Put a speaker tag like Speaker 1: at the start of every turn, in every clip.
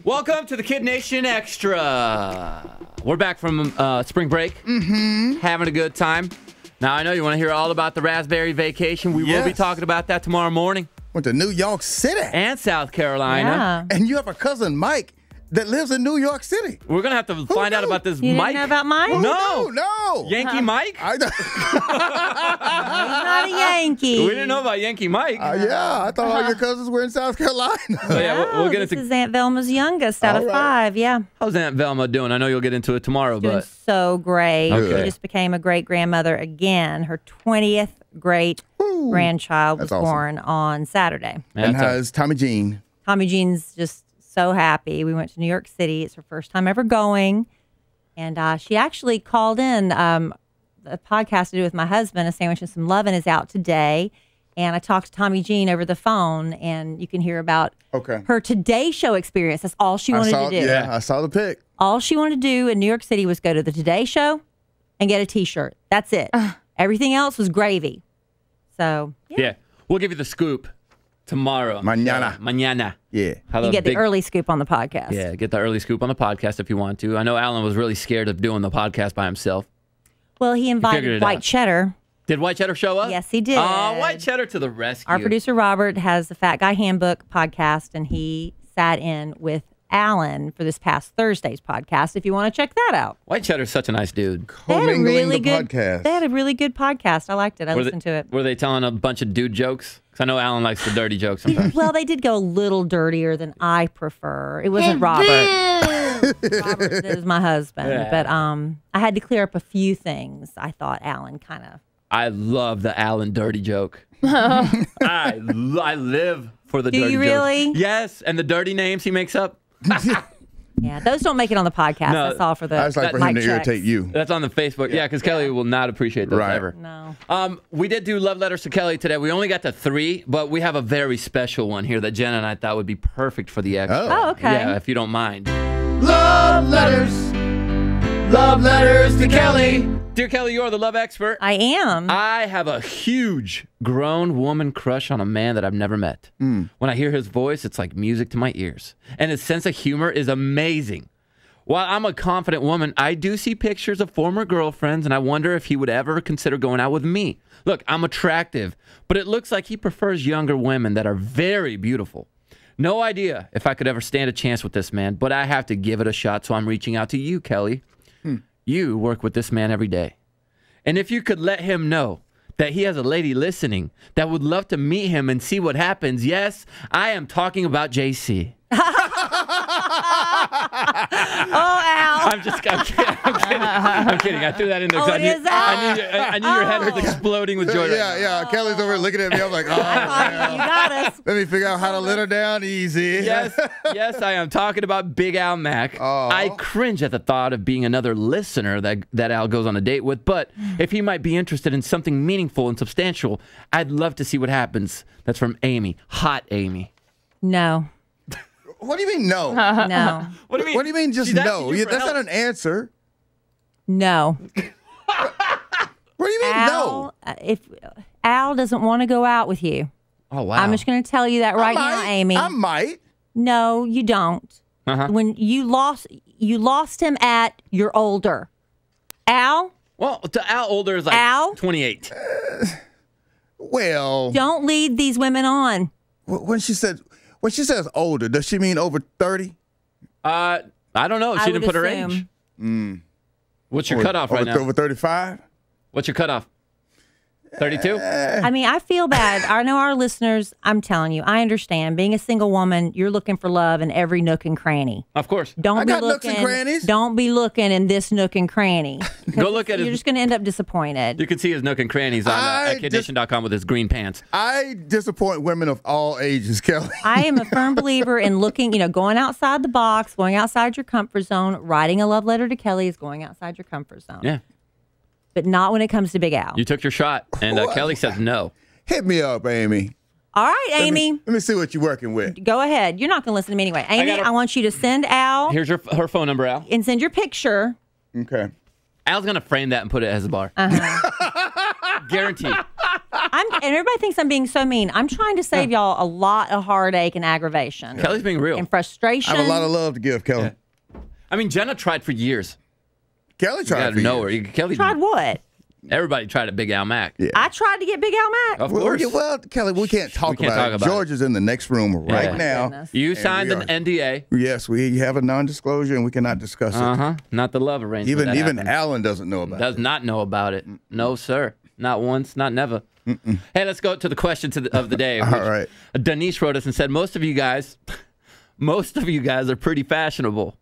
Speaker 1: Welcome to the KiddNation Extra. We're back from spring break, having a good time. Now, I know you want to hear all about the raspberry vacation. We will be talking about that tomorrow morning.
Speaker 2: Went to New York City.
Speaker 1: And South Carolina.
Speaker 3: Yeah.
Speaker 2: And you have a cousin, Mike, that lives in New York City.
Speaker 1: We're going to have to find out about this
Speaker 3: You
Speaker 1: Mike.
Speaker 3: didn't know about Mike?
Speaker 2: No.
Speaker 1: Yankee Mike?
Speaker 2: I,
Speaker 3: He's not a Yankee.
Speaker 1: We didn't know about Yankee Mike.
Speaker 2: yeah, I thought all your cousins were in South Carolina.
Speaker 1: So, yeah, we'll get
Speaker 3: this
Speaker 1: into
Speaker 3: is Aunt Velma's youngest out of
Speaker 2: All right.
Speaker 3: 5. Yeah.
Speaker 1: how's Aunt Velma doing. I know you'll get into it tomorrow,
Speaker 3: Doing
Speaker 1: but
Speaker 3: so great.
Speaker 1: Okay.
Speaker 3: She just became a great-grandmother again. Her 20th great-grandchild was
Speaker 2: That's awesome.
Speaker 3: born on Saturday.
Speaker 2: And how's Tommy Jean?
Speaker 3: Tommy Jean's just so happy. We went to New York City. It's her first time ever going. And she actually called in a podcast to do with my husband, A Sandwich and Some Lovin' is out today. And I talked to Tommy Jean over the phone, and you can hear about her Today Show experience. That's all she wanted to do.
Speaker 2: Yeah, I saw the pic.
Speaker 3: All she wanted to do in New York City was go to the Today Show and get a T-shirt. That's it. Everything else was gravy. So,
Speaker 1: yeah, we'll give you the scoop tomorrow. Mañana.
Speaker 2: Yeah.
Speaker 3: You get the early scoop on the podcast.
Speaker 1: Yeah, get the early scoop on the podcast if you want to. I know Alan was really scared of doing the podcast by himself.
Speaker 3: Well, he invited White Cheddar.
Speaker 1: Did White Cheddar show up?
Speaker 3: Yes, he did.
Speaker 1: Oh, White Cheddar to the rescue.
Speaker 3: Our producer, Robert, has the Fat Guy Handbook podcast, and he sat in with Alan for this past Thursday's podcast, if you want to check that out.
Speaker 1: White Cheddar's such a nice dude.
Speaker 2: Co-mingling the podcast.
Speaker 3: They had a really good podcast. I liked it. I listened to it.
Speaker 1: Were they telling a bunch of dude jokes? Because I know Alan likes the dirty jokes sometimes.
Speaker 3: Well, they did go a little dirtier than I prefer. It wasn't Robert. Robert is my husband.
Speaker 1: Yeah.
Speaker 3: But I had to clear up a few things. I thought Alan kind of...
Speaker 1: I love the Alan dirty joke. I live for the dirty
Speaker 3: Do you really?
Speaker 1: jokes. Yes, and the dirty names he makes up.
Speaker 3: Yeah, those don't make it on the podcast.
Speaker 1: No,
Speaker 3: That's all for the
Speaker 2: I just like for him to irritate you.
Speaker 1: That's on the Facebook. Yeah, because Kelly will not appreciate those ever.
Speaker 3: No.
Speaker 1: We did do love letters to Kelly today. We only got to 3, but we have a very special one here that Jen and I thought would be perfect for the extra.
Speaker 3: Oh, okay.
Speaker 1: Yeah, if you don't mind.
Speaker 2: Love letters.
Speaker 1: Love letters to Kelly. Dear Kelly, you are the love expert.
Speaker 3: I am.
Speaker 1: I have a huge grown woman crush on a man that I've never met. When I hear his voice, it's like music to my ears. And his sense of humor is amazing. While I'm a confident woman, I do see pictures of former girlfriends, and I wonder if he would ever consider going out with me. Look, I'm attractive, but it looks like he prefers younger women that are very beautiful. No idea if I could ever stand a chance with this man, but I have to give it a shot, so I'm reaching out to you, Kelly. You work with this man every day. And if you could let him know that he has a lady listening that would love to meet him and see what happens, yes, I am talking about JC.
Speaker 3: Oh, Al.
Speaker 1: I'm kidding. I'm kidding. I threw that in there.
Speaker 3: Oh, it is Al.
Speaker 1: I knew your head was exploding with joy.
Speaker 2: Yeah. Kelly's over looking at me. I'm like, oh,
Speaker 3: You got us.
Speaker 2: let me figure out how to let her down easy.
Speaker 1: Yes, I am talking about Big Al Mack.
Speaker 2: Oh.
Speaker 1: I cringe at the thought of being another listener that Al goes on a date with, but if he might be interested in something meaningful and substantial, I'd love to see what happens. That's from Amy. Hot Amy.
Speaker 3: No.
Speaker 2: What do you mean no?
Speaker 3: No.
Speaker 1: What do you mean?
Speaker 2: What do you mean just
Speaker 1: She's asking
Speaker 2: no?
Speaker 1: you for
Speaker 2: That's
Speaker 1: help.
Speaker 2: not an answer.
Speaker 3: No.
Speaker 2: What do you mean
Speaker 3: Al, if Al doesn't want to go out with you,
Speaker 1: Oh, wow.
Speaker 3: I'm just going to tell you that right now, Amy.
Speaker 2: I might.
Speaker 3: No, you don't. When you lost him at you're older. Al,
Speaker 1: Well, to Al older is like
Speaker 3: Al?
Speaker 1: 28.
Speaker 2: Well,
Speaker 3: don't lead these women on.
Speaker 2: when she says older, does she mean over 30?
Speaker 1: I don't know. She
Speaker 3: I
Speaker 1: didn't
Speaker 3: would
Speaker 1: put her
Speaker 3: assume.
Speaker 1: age. What's your cutoff right now?
Speaker 2: Over 35?
Speaker 1: What's your cutoff? 32?
Speaker 3: I mean, I feel bad. I know our listeners, I'm telling you, I understand. Being a single woman, you're looking for love in every nook and cranny.
Speaker 1: Of course.
Speaker 3: Don't
Speaker 2: I
Speaker 3: be
Speaker 2: got nooks
Speaker 3: looking.
Speaker 2: and crannies.
Speaker 3: Don't be looking in this nook and cranny.
Speaker 1: Go look at
Speaker 3: You're
Speaker 1: his.
Speaker 3: just going to end up disappointed.
Speaker 1: You can see his nook and crannies on at KiddNation.com with his green pants.
Speaker 2: I disappoint women of all ages, Kelly.
Speaker 3: I am a firm believer in looking, going outside the box, going outside your comfort zone. Writing a love letter to Kelly is going outside your comfort zone.
Speaker 1: Yeah.
Speaker 3: But not when it comes to Big Al.
Speaker 1: You took your shot, and Kelly says no.
Speaker 2: Hit me up, Amy.
Speaker 3: All right, Amy.
Speaker 2: Let me see what you're working with.
Speaker 3: Go ahead. You're not going to listen to me anyway. Amy, I want you to send Al
Speaker 1: Here's her phone number, Al.
Speaker 3: and send your picture.
Speaker 2: Okay.
Speaker 1: Al's going to frame that and put it as a bar. Guaranteed.
Speaker 3: And everybody thinks I'm being so mean. I'm trying to save y'all a lot of heartache and aggravation.
Speaker 1: Kelly's being real.
Speaker 3: And frustration.
Speaker 2: I have a lot of love to give, Kelly.
Speaker 1: I mean, Jenna tried for years.
Speaker 2: Kelly tried for
Speaker 1: nowhere.
Speaker 2: years.
Speaker 1: Kelly
Speaker 3: Tried what?
Speaker 1: Everybody tried a Big Al Mac.
Speaker 2: Yeah.
Speaker 3: I tried to get Big Al Mac.
Speaker 1: Of course.
Speaker 2: Well, Kelly, we can't talk about it. George is in the next room right now.
Speaker 3: Goodness.
Speaker 1: You signed an NDA.
Speaker 2: Yes, we have a non-disclosure and we cannot discuss it.
Speaker 1: Not the love arrangement.
Speaker 2: Even Alan doesn't know about it.
Speaker 1: Does not know about it. No, sir. Not once, not never. Hey, let's go to the question of the day.
Speaker 2: All right.
Speaker 1: Denise wrote us and said, most of you guys are pretty fashionable.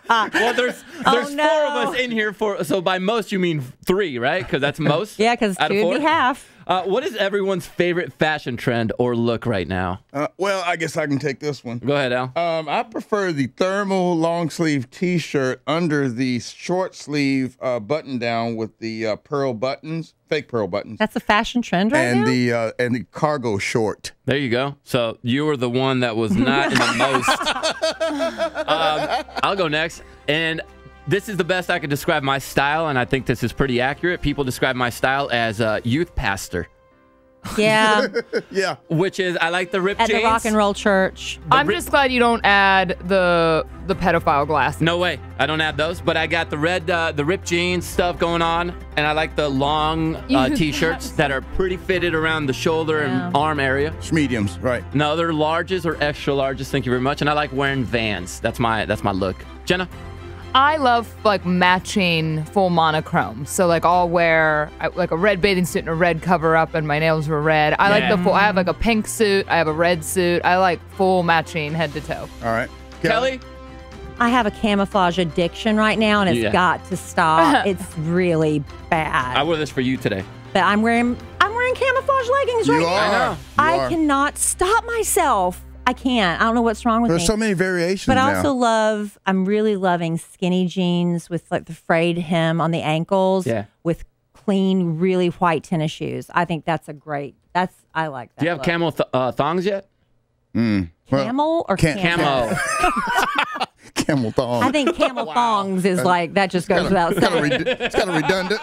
Speaker 1: Well, there's 4 of us in here. So by most, you mean 3, right? Because that's most?
Speaker 3: Yeah, because 2 would be half.
Speaker 1: What is everyone's favorite fashion trend or look right now?
Speaker 2: Well, I guess I can take this one.
Speaker 1: Go ahead, Al.
Speaker 2: I prefer the thermal long sleeve T-shirt under the short sleeve button down with the pearl buttons, fake pearl buttons.
Speaker 3: That's a fashion trend right now?
Speaker 2: And the cargo short.
Speaker 1: There you go. So you were the one that was not in the most. I'll go next. And this is the best I could describe my style, and I think this is pretty accurate. People describe my style as a youth pastor.
Speaker 3: Yeah.
Speaker 2: Yeah.
Speaker 1: Which is, I like the ripped
Speaker 3: At
Speaker 1: jeans.
Speaker 3: the rock and roll church.
Speaker 4: I'm just glad you don't add the pedophile glasses.
Speaker 1: No way. I don't add those, but I got the ripped jeans stuff going on, and I like the long T-shirts that are pretty fitted around the shoulder and arm area.
Speaker 2: Mediums, right.
Speaker 1: No, they're larges or extra larges. Thank you very much. And I like wearing Vans. That's my look. Jenna?
Speaker 4: I love like matching full monochrome. So like I'll wear like a red bathing suit and a red cover up, and my nails were red. I like the full. I have like a pink suit. I have a red suit. I like full matching head to toe.
Speaker 2: All right.
Speaker 1: Kelly?
Speaker 3: I have a camouflage addiction right now, and it's got to stop. It's really bad.
Speaker 1: I wore this for you today.
Speaker 3: But I'm wearing camouflage leggings right now. I cannot stop myself. I can't. I don't know what's wrong with me.
Speaker 2: There's so many variations
Speaker 3: But I
Speaker 2: now.
Speaker 3: also I'm really loving skinny jeans with like the frayed hem on the ankles with clean, really white tennis shoes. I think that's I like that.
Speaker 1: Do you have camel thongs yet?
Speaker 3: Camel or
Speaker 1: camo?
Speaker 2: Camel thongs.
Speaker 3: I think camel thongs is like, that just goes without saying.
Speaker 2: It's kind of redundant.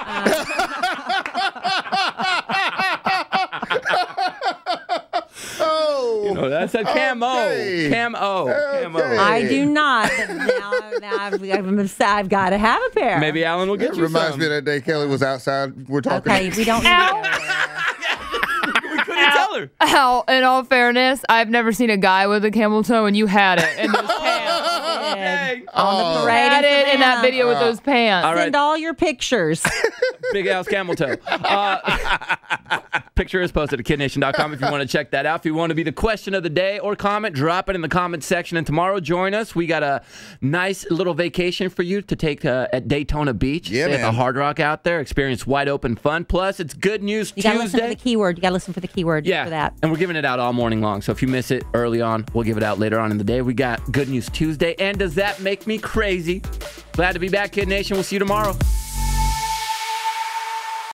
Speaker 1: You know, that's a camo.
Speaker 2: Okay.
Speaker 1: Camo.
Speaker 3: I do not. But now I've got to have a pair.
Speaker 1: Maybe Alan will get
Speaker 2: It
Speaker 1: you
Speaker 2: reminds
Speaker 1: some.
Speaker 2: me of that day Kelly was outside. We're talking.
Speaker 3: Okay, we don't need to go there.
Speaker 1: We couldn't tell her.
Speaker 4: Al, in all fairness, I've never seen a guy with a camel toe, and you had it in those pants.
Speaker 1: Okay.
Speaker 3: On the
Speaker 4: You
Speaker 3: parade
Speaker 4: had it in that video with those pants.
Speaker 1: All right.
Speaker 3: Send all your pictures.
Speaker 1: Big Al's camel toe. Picture is posted at KiddNation.com if you want to check that out. If you want to be the question of the day or comment, drop it in the comment section. And tomorrow, join us. We got a nice little vacation for you to take at Daytona Beach.
Speaker 2: Yeah,
Speaker 1: Stay at the
Speaker 2: man.
Speaker 1: Hard Rock out there. Experience wide open fun. Plus, it's Good News
Speaker 3: You got to
Speaker 1: Tuesday.
Speaker 3: listen for the keyword. You got to listen for the keyword for that.
Speaker 1: And we're giving it out all morning long. So if you miss it early on, we'll give it out later on in the day. We got Good News Tuesday. And does that make me crazy? Glad to be back, Kid Nation. We'll see you tomorrow.